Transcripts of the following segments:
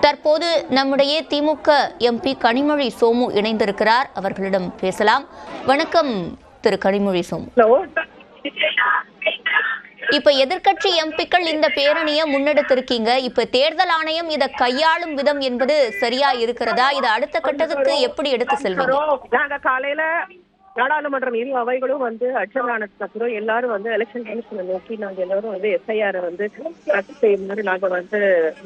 தற்போது நம்முடைய திமுக எம்பி கனிமொழி சோமு இணைந்திருக்கிறார். அவர்களிடம் பேசலாம். வணக்கம் திரு கனிமொழி சோமு. இப்ப எதிர்க்கட்சி எம்பிக்கள் இந்த பேரணியை முன்னெடுத்திருக்கீங்க. இப்ப தேர்தல் ஆணையம் இதை கையாளும் விதம் என்பது சரியா இருக்கிறதா? இதை அடுத்த கட்டத்துக்கு எப்படி எடுத்து செல்வீங்க? காலையில நாடாளுமன்றம் இரு அவைகளும் அட்சரானதுக்கு அப்புறம் எல்லாரும் எலெக்ஷன் கமிஷனை நோக்கி நாங்க எல்லாரும் எஸ்ஐஆர் ரத்து செய்யுமாறு நாங்க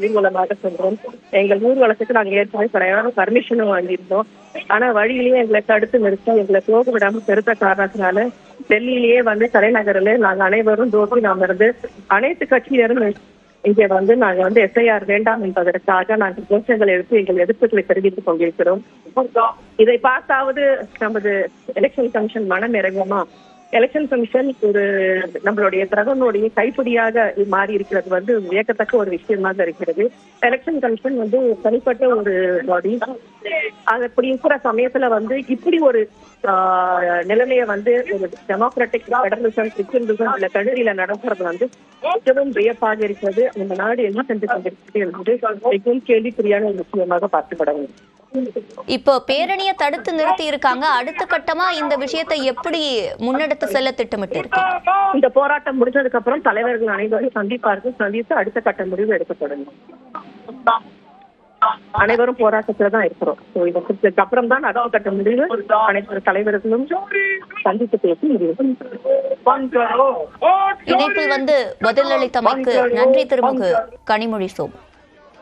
ஊர்வலமாக சொல்றோம். எங்கள் ஊர்வலத்துக்கு நாங்க ஏற்கனவே சரியான பர்மிஷனும் வாங்கியிருந்தோம். ஆனா வழியிலேயே எங்களை தடுத்து நிறுத்தி எங்களை போக விடாம பெருத்த காரணத்தினால டெல்லியிலேயே தலைநகரில் நாங்க அனைவரும் தோற்றி நாம அனைத்து கட்சியினரும் இங்கே நாங்க எஸ்ஐஆர் வேண்டாம் என்பதற்காக நாங்கள் கோஷங்களை எடுத்து எங்கள் எதிர்ப்புகளை தெரிவித்துக் கொண்டிருக்கிறோம். இதை பார்த்தாவது நமது எலெக்ஷன் கமிஷன் மனம் இறங்குமா? எலெக்ஷன் கமிஷன் ஒரு நம்மளுடைய பிரதமருடைய கைப்பிடியாக மாறி இருக்கிறது வியக்கத்தக்க ஒரு விஷயமாக இருக்கிறது. எலெக்ஷன் கமிஷன் தனிப்பட்ட ஒரு பாடி. அப்படி இருக்கிற சமயத்துல இப்படி ஒரு நிலைமைய ஒரு டெமோக்ராட்டிக் பெடரலிசம் செக்யூலரிசம் இல்ல கண்ட்ரியில நடக்கிறது மிகவும் வியப்பாக இருக்கிறது. இந்த நாடு என்ன சென்று கொண்டிருக்கிறது என்பது மிகவும் கேள்விக்குறியான ஒரு விஷயமாக பார்க்கப்பட வேண்டும். இப்போ பேரணியை தடுத்து நிறுத்தி இருக்காங்க. அடுத்த கட்டமா இந்த விஷயத்தை எப்படி முன்னெடுத்து செல்ல திட்டமிட்டு இருக்கு? இந்த போராட்டம் முடிஞ்சதுக்கு அப்புறம் தலைவர்கள் அனைவரும் சந்தித்து அடுத்த கட்ட முடிவு எடுக்கப்படும். அனைவரும் போராட்டத்துல தான் இருக்கிறோம். இதுக்கு அப்புறம் தான் அடுத்த கட்ட முடிவு அனைத்து தலைவர்களும் சந்தித்து பேசி இணைப்பில் பதிலளித்தமைக்கு நன்றி திருமிகு கனிமொழி சோமு.